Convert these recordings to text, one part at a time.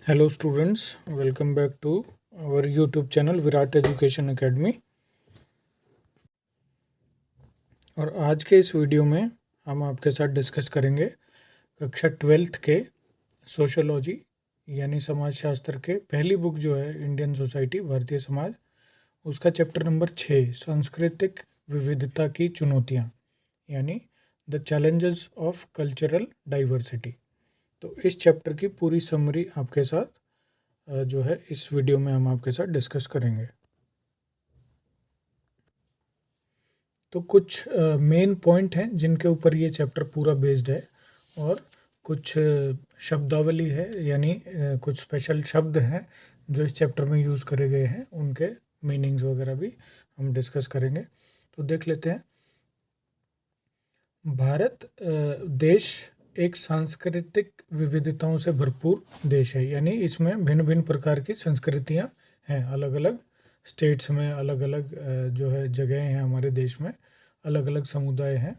Hello students, welcome back to our YouTube channel Virat education academy. और आज के इस वीडियो में हम आपके साथ डिस्कस करेंगे कक्षा 12th के सोशोलॉजी यानी समाजशास्त्र के पहली बुक जो है इंडियन सोसाइटी भारतीय समाज, उसका चैप्टर नंबर 6 सांस्कृतिक विविधता की चुनौतियाँ यानी the challenges of cultural diversity. तो इस चैप्टर की पूरी समरी आपके साथ जो है इस वीडियो में हम आपके साथ डिस्कस करेंगे। तो कुछ मेन पॉइंट हैं जिनके ऊपर ये चैप्टर पूरा बेस्ड है, और कुछ शब्दावली है यानी कुछ स्पेशल शब्द हैं जो इस चैप्टर में यूज़ करे गए हैं, उनके मीनिंग्स वगैरह भी हम डिस्कस करेंगे। तो देख लेते हैं। भारत देश एक सांस्कृतिक विविधताओं से भरपूर देश है, यानी इसमें भिन्न भिन्न प्रकार की संस्कृतियां हैं। अलग अलग स्टेट्स में अलग अलग जो है जगह हैं, हमारे देश में अलग अलग समुदाय हैं।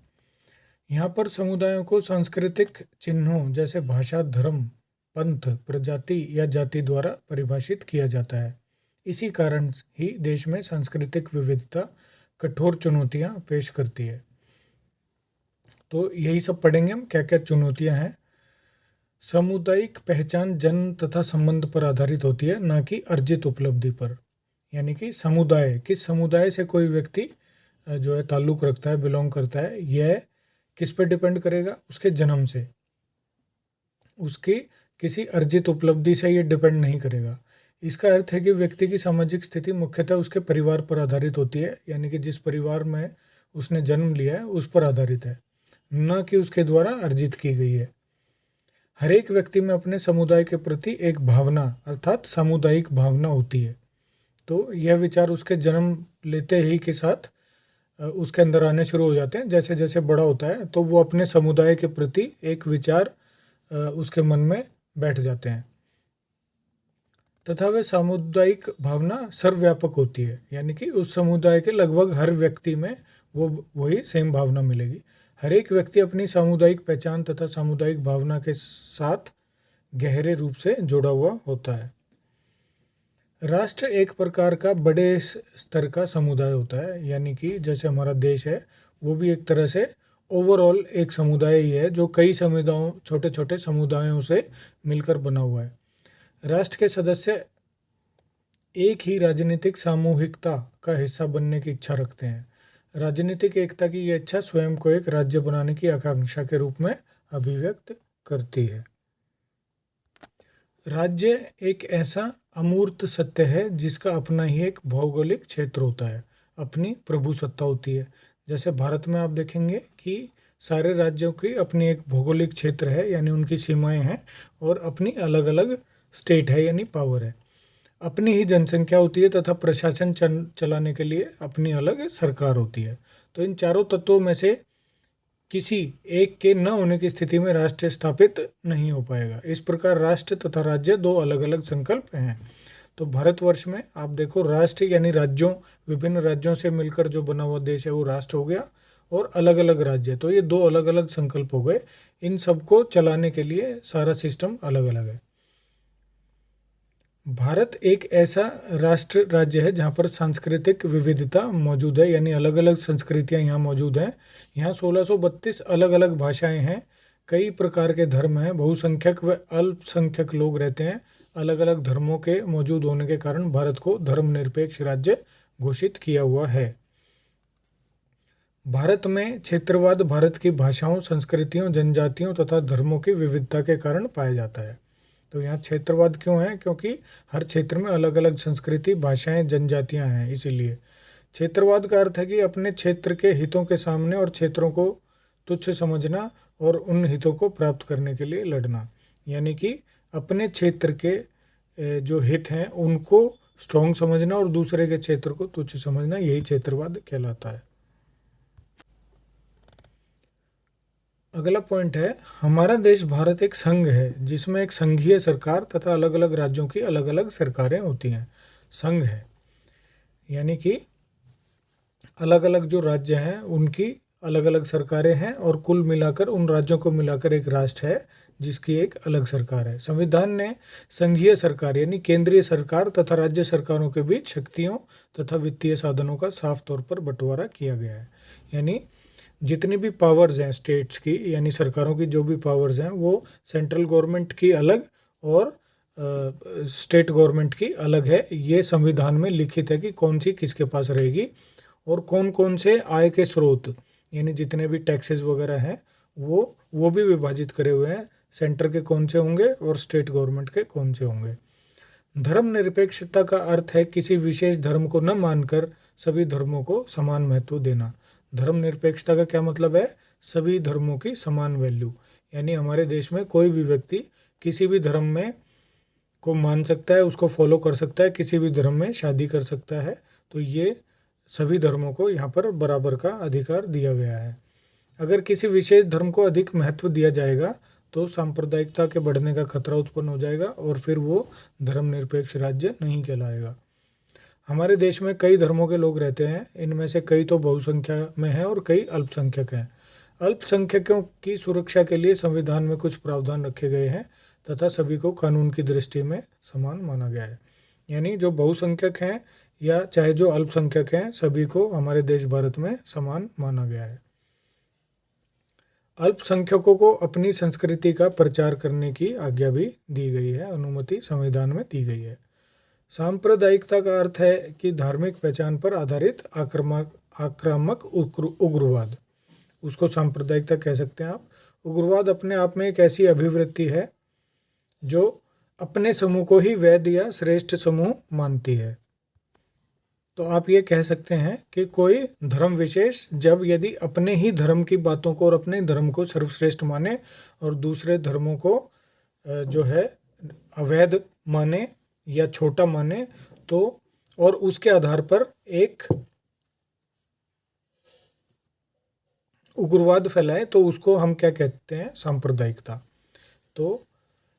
यहाँ पर समुदायों को सांस्कृतिक चिन्हों जैसे भाषा, धर्म, पंथ, प्रजाति या जाति द्वारा परिभाषित किया जाता है। इसी कारण ही देश में सांस्कृतिक विविधता कठोर चुनौतियाँ पेश करती है। तो यही सब पढ़ेंगे हम, क्या क्या चुनौतियां हैं। सामुदायिक पहचान जन्म तथा संबंध पर आधारित होती है, ना कि अर्जित उपलब्धि पर। यानी कि समुदाय, किस समुदाय से कोई व्यक्ति जो है ताल्लुक़ रखता है, बिलोंग करता है, यह किस पर डिपेंड करेगा? उसके जन्म से, उसकी किसी अर्जित उपलब्धि से ये डिपेंड नहीं करेगा। इसका अर्थ है कि व्यक्ति की सामाजिक स्थिति मुख्यतः उसके परिवार पर आधारित होती है, यानी कि जिस परिवार में उसने जन्म लिया है उस पर आधारित है, न कि उसके द्वारा अर्जित की गई है। हर एक व्यक्ति में अपने समुदाय के प्रति एक भावना अर्थात सामुदायिक भावना होती है। तो यह विचार उसके जन्म लेते ही के साथ उसके अंदर आने शुरू हो जाते हैं। जैसे जैसे बड़ा होता है तो वो अपने समुदाय के प्रति एक विचार उसके मन में बैठ जाते हैं, तथा वह सामुदायिक भावना सर्वव्यापक होती है, यानी कि उस समुदाय के लगभग हर व्यक्ति में वही सेम भावना मिलेगी। हर एक व्यक्ति अपनी सामुदायिक पहचान तथा सामुदायिक भावना के साथ गहरे रूप से जुड़ा हुआ होता है। राष्ट्र एक प्रकार का बड़े स्तर का समुदाय होता है, यानी कि जैसे हमारा देश है वो भी एक तरह से ओवरऑल एक समुदाय ही है, जो कई समुदायों, छोटे छोटे समुदायों से मिलकर बना हुआ है। राष्ट्र के सदस्य एक ही राजनीतिक सामूहिकता का हिस्सा बनने की इच्छा रखते हैं। राजनीतिक एकता की यह इच्छा स्वयं को एक राज्य बनाने की आकांक्षा के रूप में अभिव्यक्त करती है। राज्य एक ऐसा अमूर्त सत्य है जिसका अपना ही एक भौगोलिक क्षेत्र होता है, अपनी प्रभुसत्ता होती है। जैसे भारत में आप देखेंगे कि सारे राज्यों की अपनी एक भौगोलिक क्षेत्र है, यानी उनकी सीमाएं हैं, और अपनी अलग अलग स्टेट है यानी पावर है। अपनी ही जनसंख्या होती है तथा प्रशासन चलाने के लिए अपनी अलग सरकार होती है। तो इन चारों तत्वों में से किसी एक के न होने की स्थिति में राष्ट्र स्थापित नहीं हो पाएगा। इस प्रकार राष्ट्र तथा राज्य दो अलग अलग संकल्प हैं। तो भारतवर्ष में आप देखो, राष्ट्र यानी राज्यों, विभिन्न राज्यों से मिलकर जो बना हुआ देश है वो राष्ट्र हो गया, और अलग अलग राज्य, तो ये दो अलग अलग संकल्प हो गए। इन सबको चलाने के लिए सारा सिस्टम अलग अलग है। भारत एक ऐसा राष्ट्र राज्य है जहाँ पर सांस्कृतिक विविधता मौजूद है, यानी अलग अलग संस्कृतियाँ यहाँ मौजूद हैं। यहाँ 1632 अलग अलग भाषाएं हैं, कई प्रकार के धर्म हैं, बहुसंख्यक व अल्पसंख्यक लोग रहते हैं। अलग अलग धर्मों के मौजूद होने के कारण भारत को धर्मनिरपेक्ष राज्य घोषित किया हुआ है। भारत में क्षेत्रवाद भारत की भाषाओं, संस्कृतियों, जनजातियों तथा धर्मों की विविधता के कारण पाया जाता है। तो यहाँ क्षेत्रवाद क्यों है? क्योंकि हर क्षेत्र में अलग अलग संस्कृति, भाषाएं, जनजातियां हैं, इसीलिए। क्षेत्रवाद का अर्थ है कि अपने क्षेत्र के हितों के सामने और क्षेत्रों को तुच्छ समझना और उन हितों को प्राप्त करने के लिए लड़ना, यानी कि अपने क्षेत्र के जो हित हैं उनको स्ट्रॉन्ग समझना और दूसरे के क्षेत्र को तुच्छ समझना, यही क्षेत्रवाद कहलाता है। अगला पॉइंट है, हमारा देश भारत एक संघ है जिसमें एक संघीय सरकार तथा अलग अलग राज्यों की अलग अलग सरकारें होती हैं। संघ है यानी कि अलग अलग जो राज्य हैं उनकी अलग अलग सरकारें हैं और कुल मिलाकर उन राज्यों को मिलाकर एक राष्ट्र है जिसकी एक अलग सरकार है। संविधान ने संघीय सरकार यानी केंद्रीय सरकार तथा राज्य सरकारों के बीच शक्तियों तथा वित्तीय साधनों का साफ तौर पर बंटवारा किया गया है। यानी जितनी भी पावर्स हैं स्टेट्स की यानी सरकारों की जो भी पावर्स हैं वो सेंट्रल गवर्नमेंट की अलग और स्टेट गवर्नमेंट की अलग है। ये संविधान में लिखित है कि कौन सी किसके पास रहेगी और कौन कौन से आय के स्रोत यानी जितने भी टैक्सेस वगैरह हैं वो भी विभाजित करे हुए हैं, सेंटर के कौन से होंगे और स्टेट गवर्नमेंट के कौन से होंगे। धर्मनिरपेक्षता का अर्थ है किसी विशेष धर्म को न मानकर सभी धर्मों को समान महत्व देना। धर्मनिरपेक्षता का क्या मतलब है? सभी धर्मों की समान वैल्यू, यानी हमारे देश में कोई भी व्यक्ति किसी भी धर्म में को मान सकता है, उसको फॉलो कर सकता है, किसी भी धर्म में शादी कर सकता है। तो ये सभी धर्मों को यहाँ पर बराबर का अधिकार दिया गया है। अगर किसी विशेष धर्म को अधिक महत्व दिया जाएगा तो सांप्रदायिकता के बढ़ने का खतरा उत्पन्न हो जाएगा और फिर वो धर्मनिरपेक्ष राज्य नहीं कहलाएगा। हमारे देश में कई धर्मों के लोग रहते हैं, इनमें से कई तो बहुसंख्या में हैं और कई अल्पसंख्यक हैं। अल्पसंख्यकों की सुरक्षा के लिए संविधान में कुछ प्रावधान रखे गए हैं तथा सभी को कानून की दृष्टि में समान माना गया है। यानी जो बहुसंख्यक हैं या चाहे जो अल्पसंख्यक हैं, सभी को हमारे देश भारत में समान माना गया है। अल्पसंख्यकों को अपनी संस्कृति का प्रचार करने की आज्ञा भी दी गई है, अनुमति संविधान में दी गई है। सांप्रदायिकता का अर्थ है कि धार्मिक पहचान पर आधारित आक्रामक उग्रवाद, उसको सांप्रदायिकता कह सकते हैं आप। उग्रवाद अपने आप में एक ऐसी अभिवृत्ति है जो अपने समूह को ही वैध या श्रेष्ठ समूह मानती है। तो आप ये कह सकते हैं कि कोई धर्म विशेष जब यदि अपने ही धर्म की बातों को और अपने धर्म को सर्वश्रेष्ठ माने और दूसरे धर्मों को जो है अवैध माने या छोटा माने, तो और उसके आधार पर एक उग्रवाद फैलाए, तो उसको हम क्या कहते हैं? सांप्रदायिकता। तो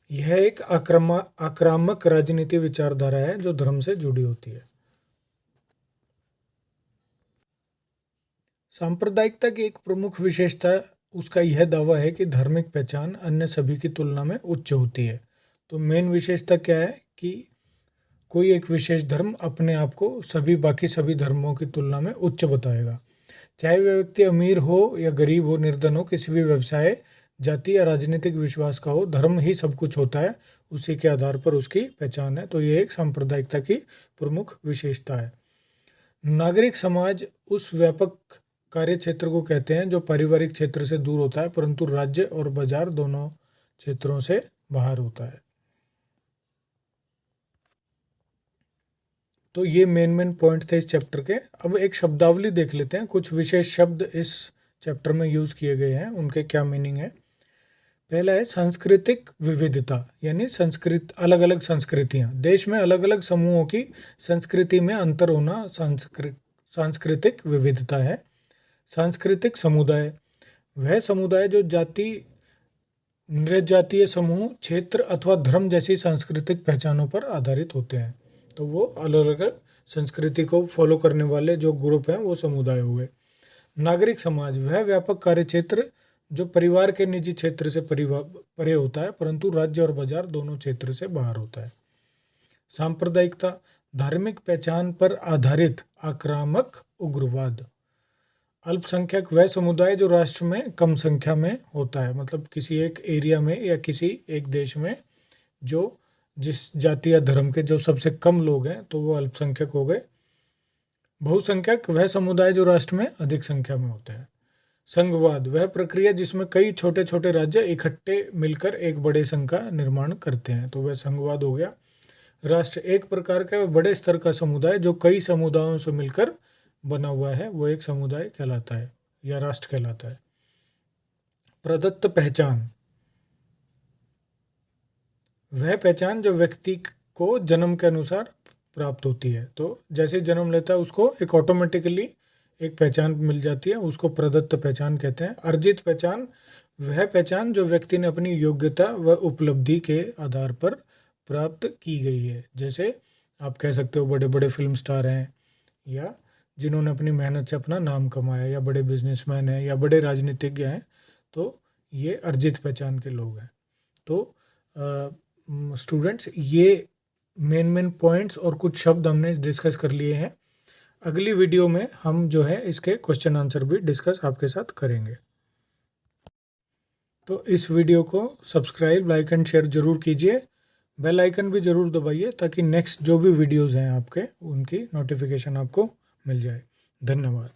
यह एक आक्रामक राजनीति विचारधारा है जो धर्म से जुड़ी होती है। सांप्रदायिकता की एक प्रमुख विशेषता उसका यह दावा है कि धार्मिक पहचान अन्य सभी की तुलना में उच्च होती है। तो मेन विशेषता क्या है कि कोई एक विशेष धर्म अपने आप को बाकी सभी धर्मों की तुलना में उच्च बताएगा। चाहे वह व्यक्ति अमीर हो या गरीब हो, निर्धन हो, किसी भी व्यवसाय, जाति या राजनीतिक विश्वास का हो, धर्म ही सब कुछ होता है, उसी के आधार पर उसकी पहचान है। तो ये एक सांप्रदायिकता की प्रमुख विशेषता है। नागरिक समाज उस व्यापक कार्य क्षेत्र को कहते हैं जो पारिवारिक क्षेत्र से दूर होता है परंतु राज्य और बाजार दोनों क्षेत्रों से बाहर होता है। तो ये मेन पॉइंट थे इस चैप्टर के। अब एक शब्दावली देख लेते हैं, कुछ विशेष शब्द इस चैप्टर में यूज किए गए हैं, उनके क्या मीनिंग है। पहला है सांस्कृतिक विविधता, यानी अलग अलग संस्कृतियां। देश में अलग अलग समूहों की संस्कृति में अंतर होना सांस्कृतिक विविधता है। सांस्कृतिक समुदाय, वह समुदाय जो जाति, नृजातीय समूह, क्षेत्र अथवा धर्म जैसी सांस्कृतिक पहचानों पर आधारित होते हैं। तो वो अलग अलग संस्कृति को फॉलो करने वाले जो ग्रुप हैं वो समुदाय हुए। नागरिक समाज, वह व्यापक कार्य क्षेत्र जो परिवार के निजी क्षेत्र से परे होता है परंतु राज्य और बाजार दोनों क्षेत्र से बाहर होता है। सांप्रदायिकता, धार्मिक पहचान पर आधारित आक्रामक उग्रवाद। अल्पसंख्यक, वह समुदाय जो राष्ट्र में कम संख्या में होता है, मतलब किसी एक एरिया में या किसी एक देश में जो जिस जाति या धर्म के जो सबसे कम लोग हैं तो वो अल्पसंख्यक हो गए। बहुसंख्यक, वह समुदाय जो राष्ट्र में अधिक संख्या में होते हैं। संघवाद, वह प्रक्रिया जिसमें कई छोटे छोटे राज्य इकट्ठे मिलकर एक बड़े संघ का निर्माण करते हैं, तो वह संघवाद हो गया। राष्ट्र, एक प्रकार का बड़े स्तर का समुदाय जो कई समुदायों से मिलकर बना हुआ है, वो एक समुदाय कहलाता है या राष्ट्र कहलाता है। प्रदत्त पहचान, वह पहचान जो व्यक्ति को जन्म के अनुसार प्राप्त होती है। तो जैसे जन्म लेता है उसको एक ऑटोमेटिकली एक पहचान मिल जाती है, उसको प्रदत्त पहचान कहते हैं। अर्जित पहचान, वह पहचान जो व्यक्ति ने अपनी योग्यता व उपलब्धि के आधार पर प्राप्त की गई है। जैसे आप कह सकते हो बड़े बड़े फिल्म स्टार हैं या जिन्होंने अपनी मेहनत से अपना नाम कमाया, या बड़े बिजनेसमैन हैं या बड़े राजनीतिज्ञ हैं, तो ये अर्जित पहचान के लोग हैं। तो स्टूडेंट्स, ये मेन पॉइंट्स और कुछ शब्द हमने डिस्कस कर लिए हैं। अगली वीडियो में हम जो है इसके क्वेश्चन आंसर भी डिस्कस आपके साथ करेंगे। तो इस वीडियो को सब्सक्राइब, लाइक एंड शेयर ज़रूर कीजिए। बेल आइकन भी ज़रूर दबाइए ताकि नेक्स्ट जो भी वीडियोज़ हैं आपके, उनकी नोटिफिकेशन आपको मिल जाए। धन्यवाद।